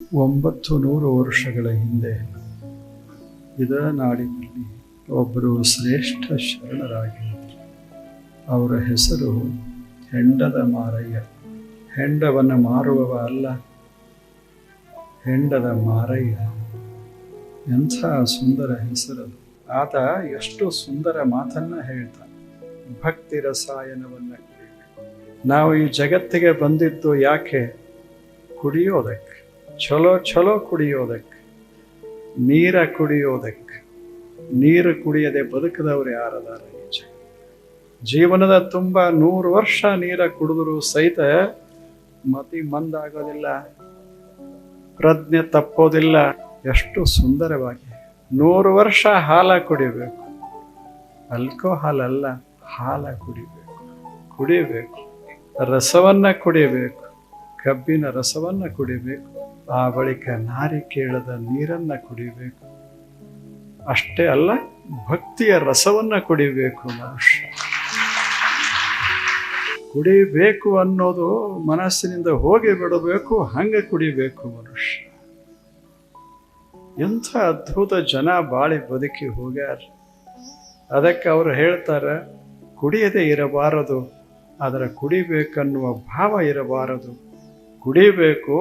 900 ವರ್ಷಗಳ ಹಿಂದೆ ಇದ ನಾಡಿನಲ್ಲಿ ಒಬ್ಬರು ಶ್ರೇಷ್ಠ ಶರಣರಾಗಿದ್ದರು. ಅವರ ಹೆಸರು ಹೆಂಡದ ಮಾರಯ್ಯ. ಹೆಂಡವನ್ನು ಮಾರುವವ ಅಲ್ಲ, ಹೆಂಡದ ಮಾರಯ್ಯ. ಎಂಥ ಸುಂದರ ಹೆಸರದು. ಆತ ಎಷ್ಟು ಸುಂದರ ಮಾತನ್ನ ಹೇಳ್ತಾನೆ. ಭಕ್ತಿ ರಸಾಯನವನ್ನ ಕುಡಿಬೇಕು. ನಾವು ಈ ಜಗತ್ತಿಗೆ ಬಂದಿದ್ದು ಯಾಕೆ? ಕುಡಿಯೋದಕ್ಕೆ, ಚಲೋ ಕುಡಿಯೋದಕ್ಕೆ, ನೀರ ಕುಡಿಯೋದಕ್ಕೆ. ನೀರು ಕುಡಿಯದೆ ಬದುಕದವ್ರು ಯಾರದಾರ? ಜೀವನದ ತುಂಬ 100 ವರ್ಷ ನೀರ ಕುಡಿದ್ರು ಸಹಿತ ಮತಿ ಮಂದಾಗೋದಿಲ್ಲ, ಪ್ರಜ್ಞೆ ತಪ್ಪೋದಿಲ್ಲ. ಎಷ್ಟು ಸುಂದರವಾಗಿ 100 ವರ್ಷ ಹಾಲ ಕುಡಿಬೇಕು. ಆಲ್ಕೋಹಾಲ್ ಅಲ್ಲ, ಹಾಲ ಕುಡಿಬೇಕು. ರಸವನ್ನ ಕುಡಿಬೇಕು, ಕಬ್ಬಿನ ರಸವನ್ನ ಕುಡಿಬೇಕು. ಆ ಬಳಿಕ ನಾರಿಕೇಳದ ನೀರನ್ನ ಕುಡಿಬೇಕು. ಅಷ್ಟೇ ಅಲ್ಲ, ಭಕ್ತಿಯ ರಸವನ್ನ ಕುಡಿಬೇಕು. ಮನುಷ್ಯ ಕುಡಿಬೇಕು ಅನ್ನೋದು ಮನಸ್ಸಿನಿಂದ ಹೋಗಿ ಬಿಡಬೇಕು, ಹಂಗೆ ಕುಡಿಬೇಕು ಮನುಷ್ಯ. ಎಂಥ ಅದ್ಭುತ ಜನ ಬಾಳಿ ಬದುಕಿ ಹೋಗ್ಯಾರ. ಅದಕ್ಕೆ ಅವರು ಹೇಳ್ತಾರೆ, ಕುಡಿಯದೆ ಇರಬಾರದು, ಅದರ ಕುಡಿಬೇಕನ್ನುವ ಭಾವ ಇರಬಾರದು. ಕುಡಿಬೇಕು,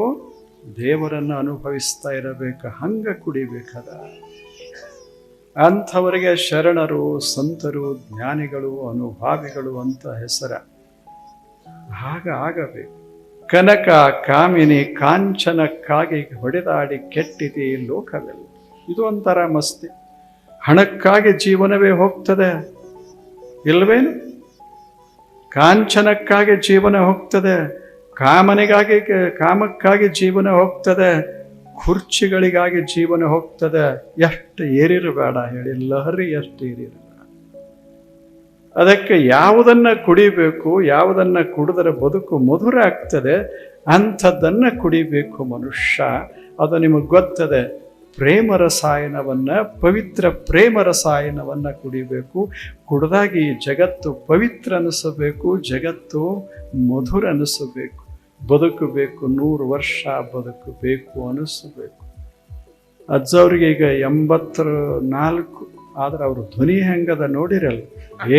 ದೇವರನ್ನು ಅನುಭವಿಸ್ತಾ ಇರಬೇಕು, ಹಂಗ ಕುಡಿಬೇಕದ. ಅಂಥವರಿಗೆ ಶರಣರು, ಸಂತರು, ಜ್ಞಾನಿಗಳು, ಅನುಭಾವಿಗಳು ಅಂತ ಹೆಸರ. ಆಗಬೇಕು. ಕನಕ ಕಾಮಿನಿ ಕಾಂಚನಕ್ಕಾಗಿ ಹೊಡೆದಾಡಿ ಕೆಟ್ಟಿದೆ ಲೋಕವೆಲ್ಲ. ಇದು ಒಂಥರ ಮಸ್ತಿ. ಹಣಕ್ಕಾಗಿ ಜೀವನವೇ ಹೋಗ್ತದೆ ಇಲ್ವೇನು? ಕಾಂಚನಕ್ಕಾಗಿ ಜೀವನ ಹೋಗ್ತದೆ, ಕಾಮಕ್ಕಾಗಿ ಜೀವನ ಹೋಗ್ತದೆ, ಕುರ್ಚಿಗಳಿಗಾಗಿ ಜೀವನ ಹೋಗ್ತದೆ. ಎಷ್ಟು ಏರಿರಬೇಡ ಹೇಳಿ, ಲಹರಿ ಎಷ್ಟು ಏರಿರಬೇಡ. ಅದಕ್ಕೆ ಯಾವುದನ್ನ ಕುಡಿಬೇಕು, ಯಾವುದನ್ನ ಕುಡಿದರೆ ಬದುಕು ಮಧುರ ಆಗ್ತದೆ, ಅಂಥದ್ದನ್ನು ಕುಡಿಬೇಕು ಮನುಷ್ಯ. ಅದು ನಿಮಗೆ ಗೊತ್ತದೆ. ಪ್ರೇಮ ರಸಾಯನವನ್ನ, ಪವಿತ್ರ ಪ್ರೇಮ ರಸಾಯನವನ್ನ ಕುಡಿಬೇಕು. ಕುಡಿದಾಗ ಈ ಜಗತ್ತು ಪವಿತ್ರ ಅನಿಸಬೇಕು, ಜಗತ್ತು ಮಧುರ ಅನಿಸಬೇಕು, ಬದುಕಬೇಕು, 100 ವರ್ಷ ಬದುಕಬೇಕು ಅನಿಸಬೇಕು. ಅಜ್ಜವ್ರಿಗೆ ಈಗ 84, ಆದ್ರೆ ಅವ್ರ ಧ್ವನಿ ಹೆಂಗದ ನೋಡಿರಲ್ಲ.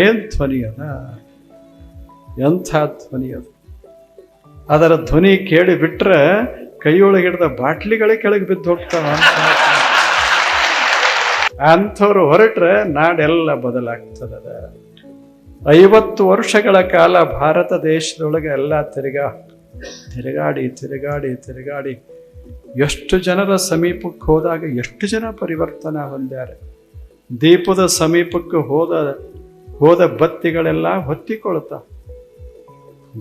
ಏನ್ ಧ್ವನಿ ಅದ, ಎಂಥ ಧ್ವನಿ ಅದು. ಅದರ ಧ್ವನಿ ಕೇಳಿ ಬಿಟ್ರೆ ಕೈಯೊಳಗಿಡ್ದ ಬಾಟ್ಲಿಗಳೇ ಕೆಳಗೆ ಬಿದ್ದು ಹೋಗ್ತಾವ. ಅಂಥವ್ರು ಹೊರಟ್ರೆ ನಾಡೆಲ್ಲ ಬದಲಾಗ್ತದ. 50 ವರ್ಷಗಳ ಕಾಲ ಭಾರತ ದೇಶದೊಳಗೆ ಎಲ್ಲ ತಿರುಗಾಡಿ ಎಷ್ಟು ಜನರ ಸಮೀಪಕ್ಕೆ ಹೋದಾಗ ಎಷ್ಟು ಜನ ಪರಿವರ್ತನ ಹೊಂದ್ಯಾರೆ. ದೀಪದ ಸಮೀಪಕ್ಕೆ ಹೋದ ಬತ್ತಿಗಳೆಲ್ಲ ಹೊತ್ತಿಕೊಳ್ತಾವ.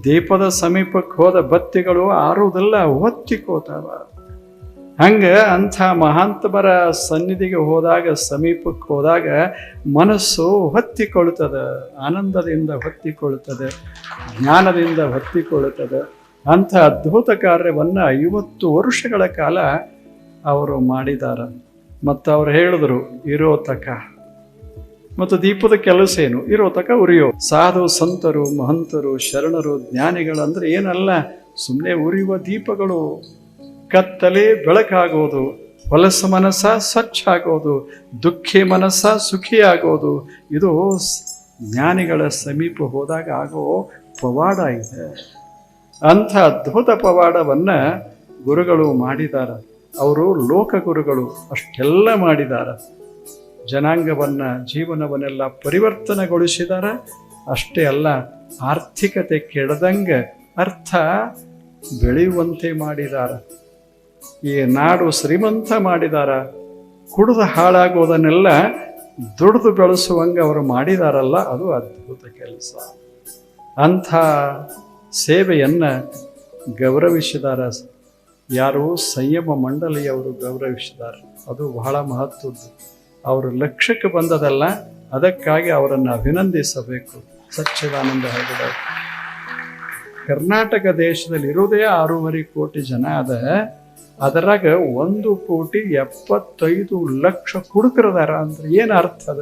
ದೀಪದ ಸಮೀಪಕ್ಕೆ ಹೋದ ಬತ್ತಿಗಳು ಆರುವುದೆಲ್ಲ ಹೊತ್ತಿಕೋತಾವ. ಹಂಗೆ ಅಂಥ ಮಹಾಂತಮರ ಸನ್ನಿಧಿಗೆ ಹೋದಾಗ, ಸಮೀಪಕ್ಕೆ ಹೋದಾಗ ಮನಸ್ಸು ಹೊತ್ತಿಕೊಳ್ಳುತ್ತದೆ, ಆನಂದದಿಂದ ಹೊತ್ತಿಕೊಳ್ಳುತ್ತದೆ, ಜ್ಞಾನದಿಂದ ಹೊತ್ತಿಕೊಳ್ಳುತ್ತದೆ. ಅಂಥ ಅದ್ಭುತ ಕಾರ್ಯವನ್ನು 50 ವರ್ಷಗಳ ಕಾಲ ಅವರು ಮಾಡಿದ್ದಾರೆ. ಮತ್ತು ಅವ್ರು ಹೇಳಿದ್ರು, ಇರೋ ತಕ. ಮತ್ತು ದೀಪದ ಕೆಲಸ ಏನು? ಇರೋ ತಕ ಉರಿಯೋ. ಸಾಧು ಸಂತರು, ಮಹಂತರು, ಶರಣರು, ಜ್ಞಾನಿಗಳು ಅಂದರೆ ಏನಲ್ಲ, ಸುಮ್ಮನೆ ಉರಿಯುವ ದೀಪಗಳು. ಕತ್ತಲೆ ಬೆಳಕಾಗೋದು, ಹೊಲಸ ಮನಸ್ಸ ಸ್ವಚ್ಛ ಆಗೋದು, ದುಃಖಿ ಮನಸ್ಸ ಸುಖಿ ಆಗೋದು. ಇದು ಜ್ಞಾನಿಗಳ ಸಮೀಪ ಹೋದಾಗ ಆಗೋ ಪವಾಡ ಇದೆ. ಅಂಥ ಅದ್ಭುತ ಪವಾಡವನ್ನು ಗುರುಗಳು ಮಾಡಿದ್ದಾರೆ. ಅವರು ಲೋಕ ಗುರುಗಳು, ಅಷ್ಟೆಲ್ಲ ಮಾಡಿದ್ದಾರೆ. ಜನಾಂಗವನ್ನ, ಜೀವನವನ್ನೆಲ್ಲ ಪರಿವರ್ತನೆಗೊಳಿಸಿದ್ದಾರೆ. ಅಷ್ಟೇ ಅಲ್ಲ, ಆರ್ಥಿಕತೆ ಕೆಡದಂಗೆ ಅರ್ಥ ಬೆಳೆಯುವಂತೆ ಮಾಡಿದ್ದಾರೆ. ಈ ನಾಡು ಶ್ರೀಮಂತ ಮಾಡಿದ್ದಾರೆ. ಕುಡಿದು ಹಾಳಾಗೋದನ್ನೆಲ್ಲ ದುಡಿದು ಬೆಳೆಸುವಂಗೆ ಅವರು ಮಾಡಿದಾರಲ್ಲ, ಅದು ಅದ್ಭುತ ಕೆಲಸ. ಅಂಥ ಸೇವೆಯನ್ನು ಗೌರವಿಸಿದ್ದಾರೆ. ಯಾರು? ಸಂಯಮ ಮಂಡಳಿಯವರು ಗೌರವಿಸಿದ್ದಾರೆ. ಅದು ಬಹಳ ಮಹತ್ವದ್ದು. ಅವರು ಲಕ್ಷ್ಯಕ್ಕೆ ಬಂದದಲ್ಲ, ಅದಕ್ಕಾಗಿ ಅವರನ್ನು ಅಭಿನಂದಿಸಬೇಕು. ಸಚ್ಚಿದಾನಂದ ಹೆಗಡೆ. ಕರ್ನಾಟಕ ದೇಶದಲ್ಲಿ ಇರೋದೇ 6.5 ಕೋಟಿ ಜನ ಅದ. ಅದರಾಗ 1,75,00,000 ಕುಡುಕರದಾರ. ಅಂದ್ರೆ ಏನು ಅರ್ಥ ಅದ?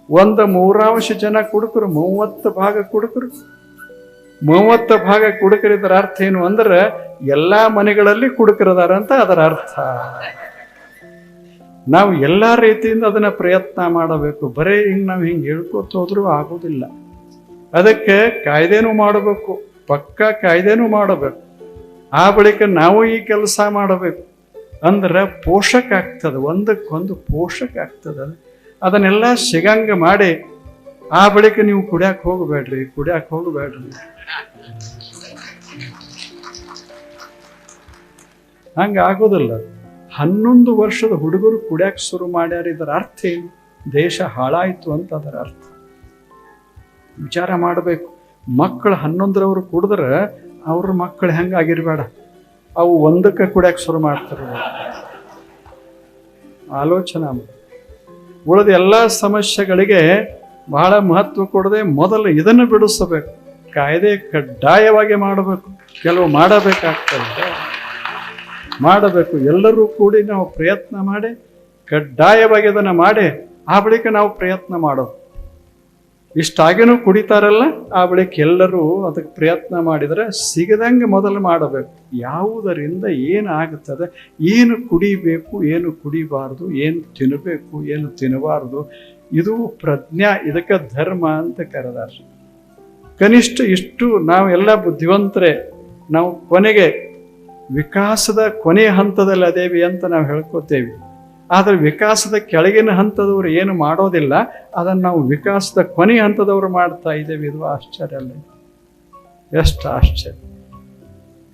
1/3 ಜನ ಕುಡುಕರು, 30 ಭಾಗ ಕುಡುಕರು. 30 ಭಾಗ ಕುಡುಕರಿದರ ಅರ್ಥ ಏನು ಅಂದ್ರೆ ಎಲ್ಲಾ ಮನೆಗಳಲ್ಲಿ ಕುಡುಕರದಾರ ಅಂತ ಅದರ ಅರ್ಥ. ನಾವು ಎಲ್ಲಾ ರೀತಿಯಿಂದ ಅದನ್ನ ಪ್ರಯತ್ನ ಮಾಡಬೇಕು. ಬರೀ ನಾವು ಹಿಂಗೆ ಹೇಳ್ಕೊತ ಹೋದ್ರೂ ಆಗೋದಿಲ್ಲ. ಅದಕ್ಕೆ ಕಾಯ್ದೆನೂ ಮಾಡಬೇಕು, ಪಕ್ಕಾ ಕಾಯ್ದೆನೂ ಮಾಡಬೇಕು. ಆ ಬಳಿಕ ನಾವು ಈ ಕೆಲಸ ಮಾಡಬೇಕು ಅಂದ್ರೆ ಪೋಷಕ ಆಗ್ತದೆ, ಒಂದಕ್ಕೊಂದು ಪೋಷಕ ಆಗ್ತದೆ. ಅದನ್ನೆಲ್ಲ ಸಿಗಂಗ ಮಾಡಿ ಆ ಬಳಿಕ ನೀವು ಕುಡಿಯಕ್ಕೆ ಹೋಗಬೇಡ್ರಿ. ಹಂಗ ಆಗೋದಿಲ್ಲ. 11 ವರ್ಷದ ಹುಡುಗರು ಕುಡಿಯಕ್ಕೆ ಶುರು ಮಾಡ್ಯಾರ. ಇದರ ಅರ್ಥ ಏನು? ದೇಶ ಹಾಳಾಯ್ತು ಅಂತ ಅದರ ಅರ್ಥ. ವಿಚಾರ ಮಾಡಬೇಕು. ಮಕ್ಕಳು 11ರವರು ಕುಡಿದ್ರೆ ಅವ್ರ ಮಕ್ಕಳು ಹೆಂಗಾಗಿರ್ಬೇಡ, ಅವು ಒಂದಕ್ಕೆ ಕುಡಿಯಕ್ಕೆ ಶುರು ಮಾಡ್ತಾರೆ. ಆಲೋಚನೆ ಉಳಿದ ಎಲ್ಲ ಸಮಸ್ಯೆಗಳಿಗೆ ಬಹಳ ಮಹತ್ವ ಕೊಡದೆ ಮೊದಲು ಇದನ್ನು ಬಿಡಿಸಬೇಕು. ಕಾಯ್ದೆ ಕಡ್ಡಾಯವಾಗಿ ಮಾಡಬೇಕು. ಕೆಲವು ಮಾಡಬೇಕು. ಎಲ್ಲರೂ ಕೂಡಿ ನಾವು ಪ್ರಯತ್ನ ಮಾಡಿ ಕಡ್ಡಾಯವಾಗಿ ಅದನ್ನು ಮಾಡಿ ಆ ಬಳಿಕ ನಾವು ಪ್ರಯತ್ನ ಮಾಡೋದು. ಇಷ್ಟಾಗಿನೂ ಕುಡಿತಾರಲ್ಲ, ಆ ಬಳಿಕ ಎಲ್ಲರೂ ಅದಕ್ಕೆ ಪ್ರಯತ್ನ ಮಾಡಿದರೆ ಸಿಗದಂಗೆ ಮೊದಲು ಮಾಡಬೇಕು. ಯಾವುದರಿಂದ ಏನಾಗುತ್ತದೆ, ಏನು ಕುಡಿಬೇಕು, ಏನು ಕುಡಿಬಾರ್ದು, ಏನು ತಿನ್ನಬೇಕು, ಏನು ತಿನ್ನಬಾರ್ದು, ಇದು ಪ್ರಜ್ಞಾ. ಇದಕ್ಕೆ ಧರ್ಮ ಅಂತ ಕರೆದಾರ. ಕನಿಷ್ಠ ಇಷ್ಟು ನಾವೆಲ್ಲ ಬುದ್ಧಿವಂತರೇ. ನಾವು ಕೊನೆಗೆ ವಿಕಾಸದ ಕೊನೆಯ ಹಂತದಲ್ಲಿ ಅದೇವಿ ಅಂತ ನಾವು ಹೇಳ್ಕೊತೇವೆ. ಆದರೆ ವಿಕಾಸದ ಕೆಳಗಿನ ಹಂತದವರು ಏನು ಮಾಡೋದಿಲ್ಲ, ಅದನ್ನು ನಾವು ವಿಕಾಸದ ಕೊನೆಯ ಹಂತದವರು ಮಾಡ್ತಾ ಇದ್ದೇವೆ. ಇದು ಆಶ್ಚರ್ಯ ಅಲ್ಲ? ಎಷ್ಟು ಆಶ್ಚರ್ಯ!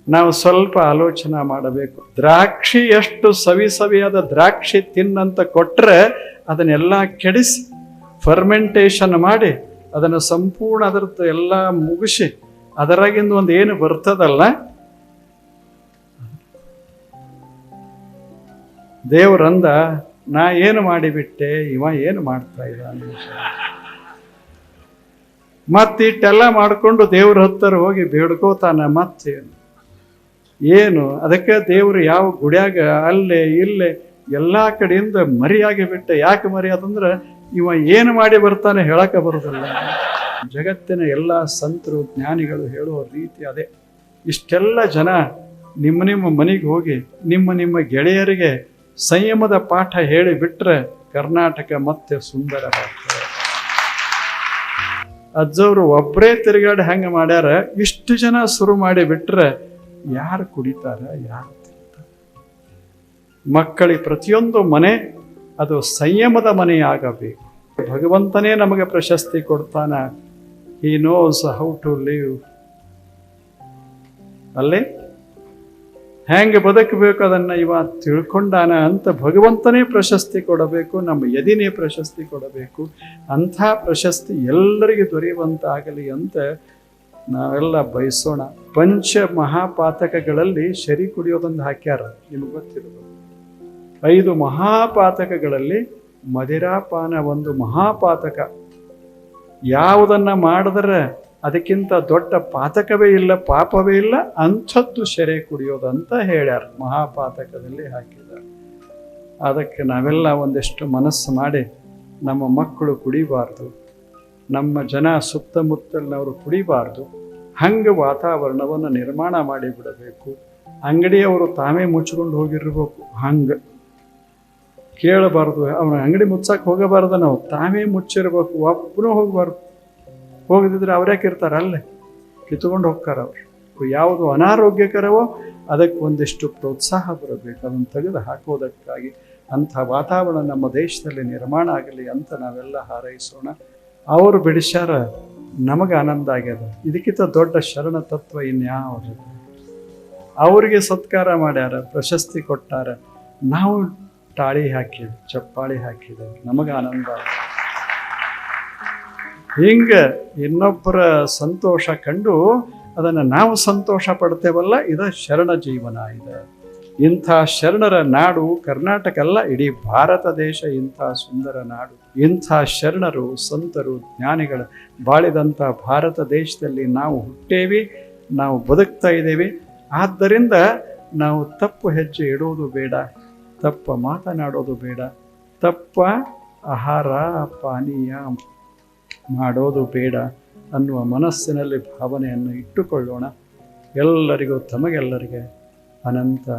ನಾವು ಸ್ವಲ್ಪ ಆಲೋಚನೆ ಮಾಡಬೇಕು. ದ್ರಾಕ್ಷಿ ಎಷ್ಟು ಸವಿಯಾದ ದ್ರಾಕ್ಷಿ ತಿನ್ನಂತ ಕೊಟ್ಟರೆ ಅದನ್ನೆಲ್ಲ ಕೆಡಿಸಿ ಫರ್ಮೆಂಟೇಷನ್ ಮಾಡಿ ಅದನ್ನು ಸಂಪೂರ್ಣ ಅದರದ್ದು ಎಲ್ಲ ಮುಗಿಸಿ ಅದರಾಗಿಂದ ಒಂದು ಏನು ಬರ್ತದಲ್ಲ, ದೇವರಂದ ನಾ ಏನು ಮಾಡಿಬಿಟ್ಟೆ, ಇವ ಏನು ಮಾಡ್ತಾ ಇದ್ದಾನೆ. ಮತ್ತಿಟ್ಟೆಲ್ಲ ಮಾಡಿಕೊಂಡು ದೇವ್ರ ಹತ್ತರ ಹೋಗಿ ಬೇಡ್ಕೋತಾನ. ಮತ್ತೇನು ಏನು? ಅದಕ್ಕೆ ದೇವರು ಯಾವ ಗುಡಿಯಾಗ ಅಲ್ಲೇ ಇಲ್ಲೇ ಎಲ್ಲ ಕಡೆಯಿಂದ ಮರಿಯಾಗಿ ಬಿಟ್ಟೆ. ಯಾಕೆ ಮರಿ ಅದಂದ್ರೆ ಇವ ಏನು ಮಾಡಿ ಬರ್ತಾನೆ ಹೇಳಕ್ಕೆ ಬರೋದಿಲ್ಲ. ಜಗತ್ತಿನ ಎಲ್ಲ ಸಂತರು ಜ್ಞಾನಿಗಳು ಹೇಳುವ ರೀತಿ ಅದೇ. ಇಷ್ಟೆಲ್ಲ ಜನ ನಿಮ್ಮ ಮನೆಗೆ ಹೋಗಿ ನಿಮ್ಮ ಗೆಳೆಯರಿಗೆ ಸಂಯಮದ ಪಾಠ ಹೇಳಿ ಬಿಟ್ರೆ ಕರ್ನಾಟಕ ಮತ್ತೆ ಸುಂದರವಾಗ್ತದೆ. ಅಜ್ಜವರು ಒಬ್ಬರೇ ತಿರುಗಾಡಿ ಹಂಗೆ ಮಾಡ್ಯಾರ. ಇಷ್ಟು ಜನ ಶುರು ಮಾಡಿ ಬಿಟ್ರೆ ಯಾರು ಕುಡಿತಾರ, ಯಾರು ತಿಂತಾರೆ? ಮಕ್ಕಳಿಗೆ ಪ್ರತಿಯೊಂದು ಮನೆ ಅದು ಸಂಯಮದ ಮನೆಯಾಗಬೇಕು. ಭಗವಂತನೇ ನಮಗೆ ಪ್ರಶಸ್ತಿ ಕೊಡ್ತಾನ. He knows how to live. ಅಲ್ಲೇ ಹೆಂಗೆ ಬದುಕಬೇಕು ಅದನ್ನು ಇವ ತಿಳ್ಕೊಂಡಾನ ಅಂತ ಭಗವಂತನೇ ಪ್ರಶಸ್ತಿ ಕೊಡಬೇಕು. ನಮ್ಮ ಯದಿನೇ ಪ್ರಶಸ್ತಿ ಕೊಡಬೇಕು. ಅಂಥ ಪ್ರಶಸ್ತಿ ಎಲ್ಲರಿಗೆ ದೊರೆಯುವಂತಾಗಲಿ ಅಂತ ನಾವೆಲ್ಲ ಬಯಸೋಣ. ಪಂಚ ಮಹಾಪಾತಕಗಳಲ್ಲಿ ಶರಿ ಕುಡಿಯೋದೊಂದು ಹಾಕ್ಯಾರ, ನಿಮ್ಗೆ ಗೊತ್ತಿರ್ಬೋದು. 5 ಮಹಾಪಾತಕಗಳಲ್ಲಿ ಮದಿರಾಪಾನ ಒಂದು ಮಹಾಪಾತಕ. ಯಾವುದನ್ನ ಮಾಡಿದ್ರೆ ಅದಕ್ಕಿಂತ ದೊಡ್ಡ ಪಾತಕವೇ ಇಲ್ಲ, ಪಾಪವೇ ಇಲ್ಲ, ಅಂಥದ್ದು ಶೆರೆ ಕುಡಿಯೋದಂತ ಹೇಳ್ಯಾರ, ಮಹಾಪಾತಕದಲ್ಲಿ ಹಾಕಿದ್ದಾರೆ. ಅದಕ್ಕೆ ನಾವೆಲ್ಲ ಒಂದಿಷ್ಟು ಮನಸ್ಸು ಮಾಡಿ ನಮ್ಮ ಮಕ್ಕಳು ಕುಡಿಬಾರ್ದು, ನಮ್ಮ ಜನ ಸುತ್ತಮುತ್ತಲಿನವರು ಕುಡಿಬಾರ್ದು. ಹಂಗೆ ವಾತಾವರಣವನ್ನು ನಿರ್ಮಾಣ ಮಾಡಿಬಿಡಬೇಕು. ಅಂಗಡಿಯವರು ತಾವೇ ಮುಚ್ಕೊಂಡು ಹೋಗಿರ್ಬೇಕು. ಹಂಗೆ ಕೇಳಬಾರ್ದು, ಅವನ ಅಂಗಡಿ ಮುಚ್ಚಕ್ಕೆ ಹೋಗಬಾರ್ದು, ನಾವು ತಾವೇ ಮುಚ್ಚಿರ್ಬೇಕು. ಒಬ್ಬನೂ ಹೋಗಬಾರ್ದು. ಹೋಗದಿದ್ರೆ ಅವ್ರ್ಯಾಕೆ ಇರ್ತಾರೆ, ಅಲ್ಲೇ ಕಿತ್ಕೊಂಡು ಹೋಗ್ತಾರೆ ಅವರು. ಯಾವುದು ಅನಾರೋಗ್ಯಕರವೋ ಅದಕ್ಕೆ ಒಂದಿಷ್ಟು ಪ್ರೋತ್ಸಾಹ ಬರಬೇಕು, ಅದನ್ನು ತೆಗೆದು ಹಾಕೋದಕ್ಕಾಗಿ. ಅಂಥ ವಾತಾವರಣ ನಮ್ಮ ದೇಶದಲ್ಲಿ ನಿರ್ಮಾಣ ಆಗಲಿ ಅಂತ ನಾವೆಲ್ಲ ಹಾರೈಸೋಣ. ಅವರು ಬಿಡಿಸ್ಯಾರ, ನಮಗೆ ಆನಂದ ಆಗ್ಯದ. ಇದಕ್ಕಿಂತ ದೊಡ್ಡ ಶರಣ ತತ್ವ ಇನ್ಯಾವುದು? ಅವರಿಗೆ ಸತ್ಕಾರ ಮಾಡ್ಯಾರ, ಪ್ರಶಸ್ತಿ ಕೊಟ್ಟಾರ, ನಾವು ತಾಳಿ ಹಾಕಿದ್ವಿ, ಚಪ್ಪಾಳಿ ಹಾಕಿದ್ದೇವೆ, ನಮಗೆ ಆನಂದ. ಹಿಂಗೆ ಇನ್ನೊಬ್ಬರ ಸಂತೋಷ ಕಂಡು ಅದನ್ನು ನಾವು ಸಂತೋಷ ಪಡ್ತೇವಲ್ಲ, ಇದು ಶರಣ ಜೀವನ. ಇದೆ ಇಂಥ ಶರಣರ ನಾಡು ಕರ್ನಾಟಕ ಅಲ್ಲ, ಇಡೀ ಭಾರತ ದೇಶ ಇಂಥ ಸುಂದರ ನಾಡು. ಇಂಥ ಶರಣರು ಸಂತರು ಜ್ಞಾನಿಗಳು ಬಾಳಿದಂಥ ಭಾರತ ದೇಶದಲ್ಲಿ ನಾವು ಹುಟ್ಟೇವಿ, ನಾವು ಬದುಕ್ತಾ ಇದ್ದೇವೆ. ಆದ್ದರಿಂದ ನಾವು ತಪ್ಪು ಹೆಜ್ಜೆ ಇಡೋದು ಬೇಡ, ತಪ್ಪ ಮಾತನಾಡೋದು ಬೇಡ, ತಪ್ಪ ಆಹಾರ ಪಾನೀಯ ಮಾಡೋದು ಬೇಡ. ಅನ್ನುವ ಮನಸ್ಸಿನಲ್ಲಿ ಭಾವನೆಯನ್ನು ಇಟ್ಟುಕೊಳ್ಳೋಣ. ಎಲ್ಲರಿಗೂ ತಮಗೆಲ್ಲರಿಗೆ ಅನಂತ